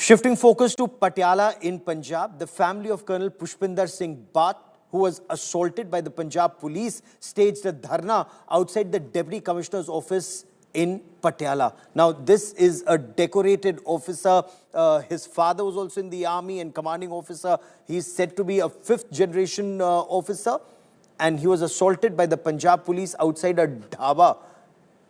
Shifting focus to Patiala in Punjab, the family of Colonel Pushpinder Singh Bath, who was assaulted by the Punjab police, staged a dharna outside the Deputy Commissioner's office in Patiala. Now, this is a decorated officer. His father was also in the army and commanding officer. He's said to be a fifth generation officer, and he was assaulted by the Punjab police outside a dhaba.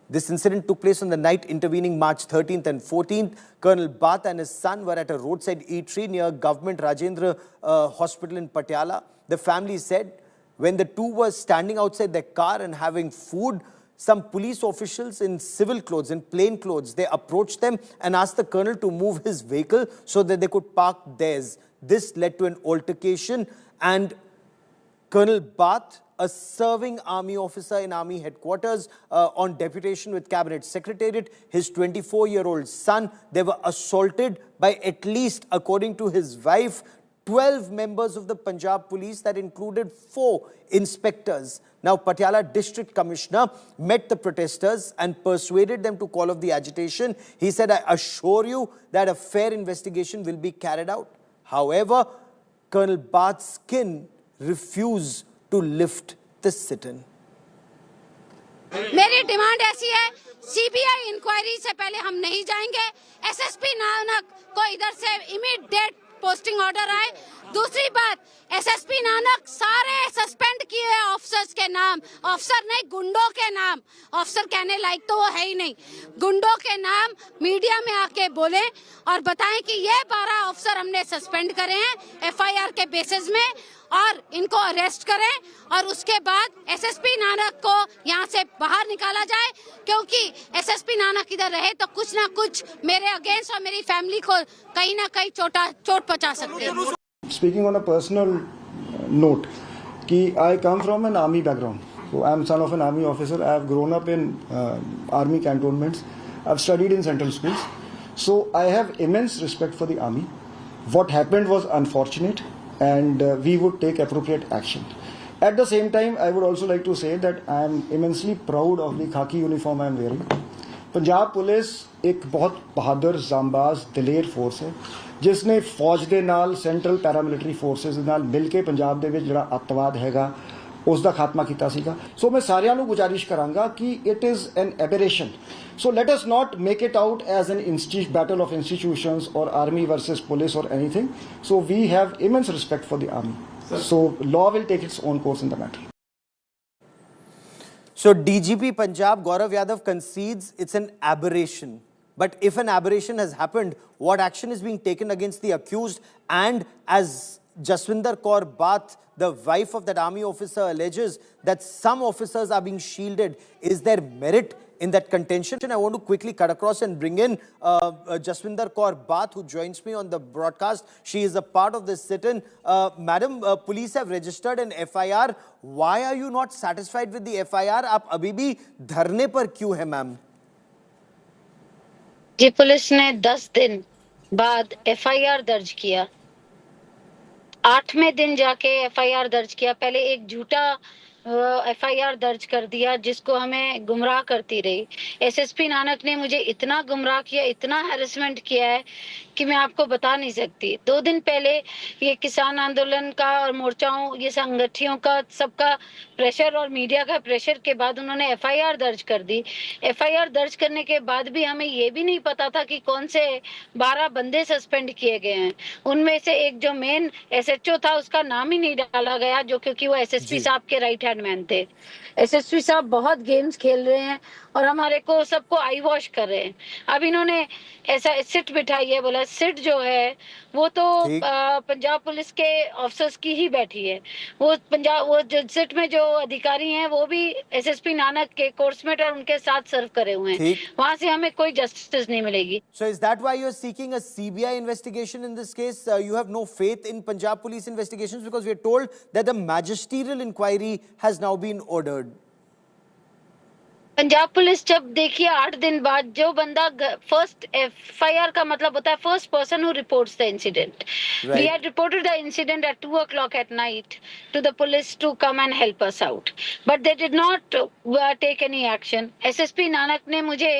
This incident took place on the night intervening March 13th and 14th. Colonel Bath and his son were at a roadside eatery near Government Rajendra Hospital in Patiala. The family said when the two were standing outside their car and having food, some police officials in civil clothes, in plain clothes, they approached them and asked the colonel to move his vehicle so that they could park theirs. This led to an altercation, and Colonel Bath, a serving army officer in army headquarters on deputation with cabinet secretariat, his 24-year-old son, they were assaulted by at least, according to his wife, 12 members of the Punjab police that included 4 inspectors. Now, Patiala District Commissioner met the protesters and persuaded them to call off the agitation. He said, "I assure you that a fair investigation will be carried out." However, Colonel Bath's skin refused to lift the sit-in. मेरी demand ऐसी है, CBI inquiry से पहले हम नहीं जाएंगे। SSP Nanak को इधर से इमीडिएट पोस्टिंग ऑर्डर आए। दूसरी बात, एसएसपी नानक सारे सस्पेंड किए हैं ऑफिसर्स के नाम, ऑफिसर नहीं गुंडों के नाम, ऑफिसर कहने लायक तो वो है ही नहीं, गुंडों के नाम मीडिया में आके बोले और बताएं कि ये 12 ऑफिसर हमने सस्पेंड करे हैं एफआईआर के बेसिस में और इनको अरेस्ट करें और उसके बाद एसएसपी नानक को यहाँ से बाहर निकाला जाए, क्योंकि एसएसपी नानक इधर रहे तो कुछ ना कुछ मेरे अगेंस्ट और मेरी फैमिली को कहीं ना कहीं चोट पहुंचा सकते हैं। Speaking on a personal note, I come from an army background. So I am son of an army officer. I have grown up in army cantonments. I have studied in central schools. So I have immense respect for the army. What happened was unfortunate, and we would take appropriate action. At the same time, I would also like to say that I am immensely proud of the khaki uniform I am wearing. Punjab police एक बहुत बहादुर जांबाज दलेर force है जिसने फौज ਦੇ ਨਾਲ central paramilitary forces ਦੇ ਨਾਲ ਮਿਲ ਕੇ ਪੰਜਾਬ ਦੇ ਵਿੱਚ ਜਿਹੜਾ ਅੱਤਵਾਦ ਹੈਗਾ ਉਸ ਦਾ ਖਾਤਮਾ ਕੀਤਾ ਸੀਗਾ। ਸੋ ਮੈਂ ਸਾਰਿਆਂ ਨੂੰ ਗੁਜ਼ਾਰਿਸ਼ ਕਰਾਂਗਾ ਕਿ it is an abrasion. So let us not make it out as an battle of institutions ਔਰ ਆਰਮੀ ਵਰਸਸ ਪੁਲਿਸ ਔਰ anything. So we have immense respect for the army. So law will take its own course in the matter. So DGP Punjab Gaurav Yadav concedes it's an aberration. But if an aberration has happened, what action is being taken against the accused? And as Jaswinder Kaur Bath, the wife of that army officer, alleges that some officers are being shielded, is there merit in that contention? I want to quickly cut across and bring in Jaswinder Kaur Bath, who joins me on the broadcast. She is a part of this sit-in. Madam, police have registered an FIR. Why are you not satisfied with the FIR? आप अभी भी धरने पर क्यों है, ma'am? जी, police ने 10 दिन बाद एफआईआर दर्ज किया। 8वें दिन जाके एफआईआर दर्ज किया। पहले एक झूठा एफआईआर दर्ज कर दिया जिसको हमें गुमराह करती रही। एसएसपी नानक ने मुझे इतना गुमराह किया, इतना हैरेसमेंट किया है कि मैं आपको बता नहीं सकती। 2 दिन पहले ये किसान आंदोलन का और मोर्चाओं, ये संगठियों का सबका प्रेशर और मीडिया का प्रेशर के बाद उन्होंने एफआईआर दर्ज कर दी। एफआईआर दर्ज करने के बाद भी हमें ये भी नहीं पता था कि कौन से 12 बंदे सस्पेंड किए गए हैं। उनमें से एक जो मेन एसएचओ था उसका नाम ही नहीं डाला गया, जो क्योंकि वो एसएसपी साहब के राइट हैंड मैन थे। एसएसपी साहब बहुत गेम्स खेल रहे हैं और हमारे को सबको आई वॉश कर रहे हैं। अब इन्होंने ऐसा सिट बिठाई है, बोला सिट जो है वो तो पंजाब पुलिस के ऑफिसर्स की ही बैठी है। वो जो सिट में जो अधिकारी हैं वो भी एसएसपी नानक के कोर्समेट और उनके साथ सर्व करे हुए हैं। वहां से हमें कोई जस्टिस नहीं मिलेगी। So is that why you're seeking a CBI investigation in this case? You have no faith in Punjab police investigations because we're told that the magisterial inquiry has now been ordered. Punjab police जब देखिए 8 दिन बाद जो बंदा first FIR का मतलब होता है first person who reports the incident. We had reported the incident at 2 o'clock at night to the police to come and help us out, but they did not take any action. SSP Nanak ने मुझे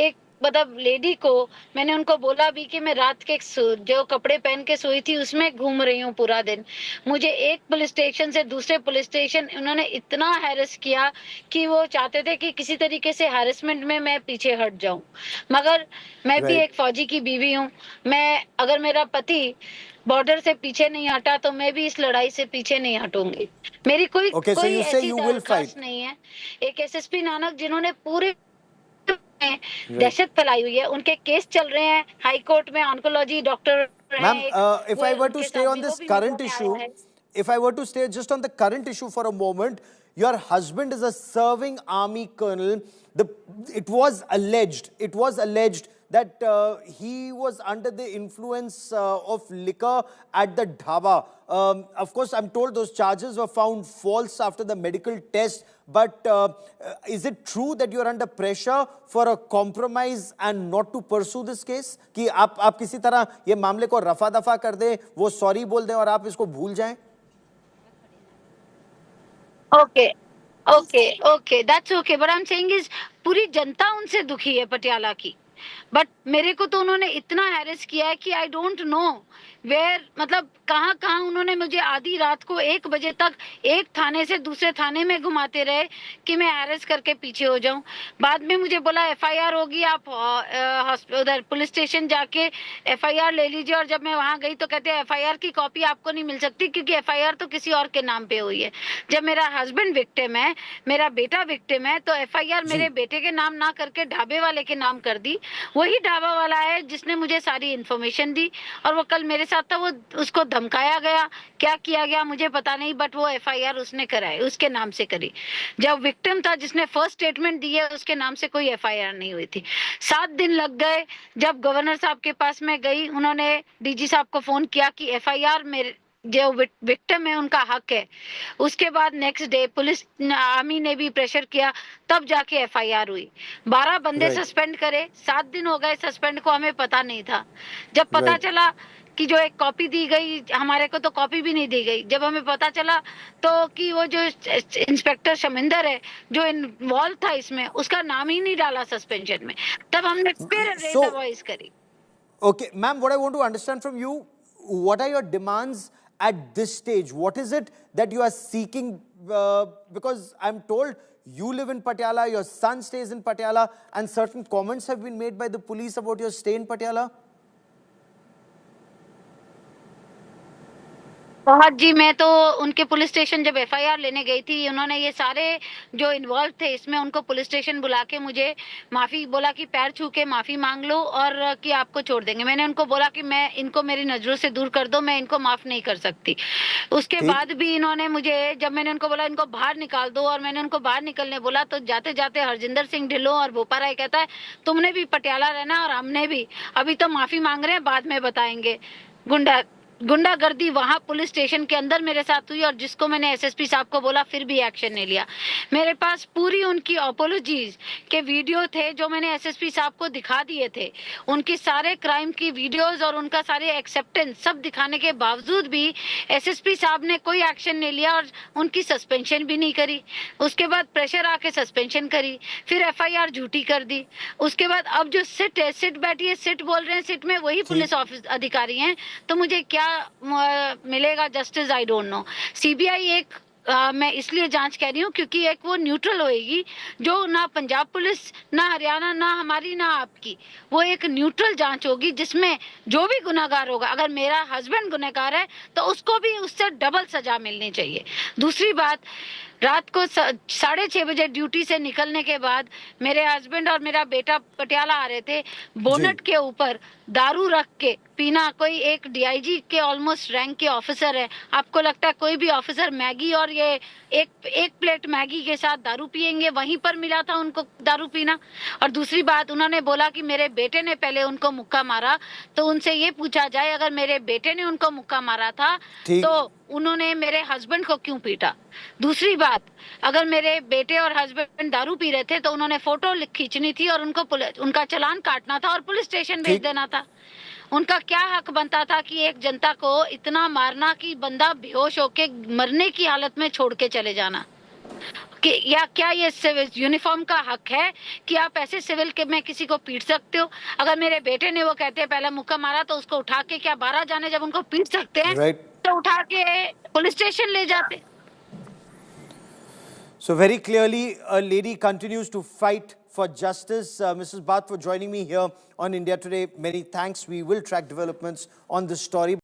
एक मतलब lady को मैंने उनको बोला भी कि मैं रात के जो कपड़े पहन के सोई थी उसमें घूम रही हूँ पूरा दिन। मुझे एक पुलिस स्टेशन से दूसरे पुलिस स्टेशन उन्होंने इतना हैरेस किया कि वो चाहते थे कि किसी तरीके से हैरेसमेंट में मैं पीछे हट जाऊं। मगर मैं भी Right. एक फौजी की बीवी हूँ। मैं अगर मेरा पति बॉर्डर से पीछे नहीं हटा तो मैं भी इस लड़ाई से पीछे नहीं हटूंगी। मेरी कोई Okay, so कोई you say ऐसी you will दरखास्त fight. नहीं है। एक एसएसपी नानक जिन्होंने पूरे में Right. दहशत फैलाई हुई है, उनके केस चल रहे हैं हाई कोर्ट में। ऑन्कोलॉजी डॉक्टर हैं Ma'am, एक, if वो I were to उनके stay साथ on भी वो this भी current मिलने आया issue, है। if I were to stay just on the current issue for a moment, your husband is a serving army colonel. It was alleged that he was under the influence of liquor at the dhaba. Of course, I'm told those charges were found false after the medical test. But is it true that you're under pressure for a compromise and not to pursue this case? कि आप किसी तरह ये मामले को रफा दफा कर दें, वो सॉरी बोल दें और आप इसको भूल जाएं? Okay, okay, okay, that's okay, but I am saying is पूरी जनता उनसे दुखी है पटियाला की। बट मेरे को तो उन्होंने इतना हैरेस किया है कि आई डोंट नो वेयर, मतलब कहाँ कहाँ उन्होंने मुझे आधी रात को 1 बजे तक एक थाने से दूसरे थाने में घुमाते रहे कि मैं हैरेस करके पीछे हो जाऊं। बाद में मुझे बोला एफआईआर होगी, आप उधर पुलिस स्टेशन जाके एफआईआर ले लीजिए। और जब मैं वहां गई तो कहते हैं एफआईआर की कॉपी आपको नहीं मिल सकती क्योंकि एफआईआर तो किसी और के नाम पे हुई है। जब मेरा हस्बैंड विक्टिम है, मेरा बेटा विक्टिम है, तो एफआईआर मेरे बेटे के नाम ना करके ढाबे वाले के नाम कर दी। वही ढाबा वाला है जिसने मुझे सारी इन्फॉर्मेशन दी और वो कल मेरे साथ था। वो उसको धमकाया गया, क्या किया गया मुझे पता नहीं, बट वो एफआईआर उसने कराई, उसके नाम से करी। जब विक्टिम था जिसने फर्स्ट स्टेटमेंट दी है उसके नाम से कोई एफआईआर नहीं हुई थी। 7 दिन लग गए। जब गवर्नर साहब के पास में गई, उन्होंने डीजी साहब को फोन किया कि एफआईआर मेरे जो विक्टिम है उनका हक है। उसके बाद नेक्स्ट डे पुलिस आर्मी ने भी प्रेशर किया, तब जाके एफआईआर हुई। 12 बंदे Right. सस्पेंड करे, 7 दिन हो गए सस्पेंड को, हमें पता नहीं था। जब पता Right. चला कि जो एक कॉपी दी गई हमारे को, तो कॉपी भी नहीं दी गई। जब हमें पता चला तो कि वो जो इंस्पेक्टर शमिंदर है जो इन्वॉल्व था इसमें, उसका नाम ही नहीं डाला सस्पेंशन में, तब हमने फिर रेज द वॉइस करी। Okay, ma'am, what I want to understand from you, what are your demands at this stage? What is it that you are seeking? Because I'm told you live in Patiala, your son stays in Patiala, and certain comments have been made by the police about your stay in Patiala. बहुत जी, मैं तो उनके police station जब FIR लेने गई थी, उन्होंने ये सारे जो इन्वॉल्व थे इसमें उनको पुलिस स्टेशन बुला के मुझे माफी बोला कि पैर छू के माफी मांग लो और कि आपको छोड़ देंगे। मैंने उनको बोला कि मैं इनको मेरी नजरों से दूर कर दो, मैं इनको माफ नहीं कर सकती। उसके ठीक। बाद भी इन्होंने मुझे, जब मैंने उनको बोला इनको बाहर निकाल दो और मैंने उनको बाहर निकलने बोला, तो जाते जाते हरजिंदर सिंह ढिल्लों और भोपा राय कहता है तुमने भी पटियाला रहना और हमने भी, अभी तो माफी मांग रहे हैं, बाद में बताएंगे। गुंडागर्दी वहां पुलिस स्टेशन के अंदर मेरे साथ हुई और जिसको मैंने एसएसपी साहब को बोला फिर भी एक्शन नहीं लिया। मेरे पास पूरी उनकी अपोलॉजीज के वीडियो थे जो मैंने एसएसपी साहब को दिखा दिए थे। उनकी सारे क्राइम की वीडियोस और उनका सारे एक्सेप्टेंस सब दिखाने के बावजूद भी एसएसपी साहब ने कोई एक्शन नहीं लिया और उनकी सस्पेंशन भी नहीं करी। उसके बाद प्रेशर आके सस्पेंशन करी, फिर एफआईआर झूठी कर दी। उसके बाद अब जो सिट है, सिट बैठी है, सिट बोल रहे हैं, सिट में वही पुलिस ऑफिस अधिकारी हैं, तो मुझे क्या मिलेगा justice, I don't know. CBI एक मैं इसलिए जांच कह रही हूँ क्योंकि एक वो न्यूट्रल होएगी, जो ना पंजाब पुलिस, ना हरियाणा, ना हमारी, ना आपकी, वो एक न्यूट्रल जांच होगी जिसमें जो भी गुनाहगार होगा, अगर मेरा हस्बैंड गुनहगार है तो उसको भी उससे डबल सजा मिलनी चाहिए। दूसरी बात, रात को 6:30 बजे ड्यूटी से निकलने के बाद मेरे हस्बैंड और मेरा बेटा पटियाला आ रहे थे, बोनट के ऊपर दारू रख के पीना। कोई एक डीआईजी के ऑलमोस्ट रैंक के ऑफिसर है, आपको लगता है कोई भी ऑफिसर मैगी और ये एक प्लेट मैगी के साथ दारू पिएंगे? वहीं पर मिला था उनको दारू पीना। और दूसरी बात, उन्होंने बोला कि मेरे बेटे ने पहले उनको मुक्का मारा, तो उनसे ये पूछा जाए अगर मेरे बेटे ने उनको मुक्का मारा था तो उन्होंने मेरे हस्बैंड को क्यों पीटा? दूसरी बात, अगर मेरे बेटे और हस्बैंड दारू पी रहे थे तो उन्होंने फोटो खींचनी थी और उनका चालान काटना था और पुलिस स्टेशन भेज देना था। उनका क्या हक बनता था कि एक जनता को इतना मारना कि बंदा बेहोश होके मरने की हालत में छोड़ के चले जाना? कि या क्या ये सिविल यूनिफॉर्म का हक है कि आप ऐसे सिविल के में किसी को पीट सकते हो? अगर मेरे बेटे ने वो कहते हैं पहला मुक्का मारा तो उसको उठा के क्या 12 जाने जब उनको पीट सकते हैं Right. तो उठा के पुलिस स्टेशन ले जाते। So very clearly, a lady continues to fight for justice. Mrs. Bath, for joining me here on India Today. Many thanks. We will track developments on this story.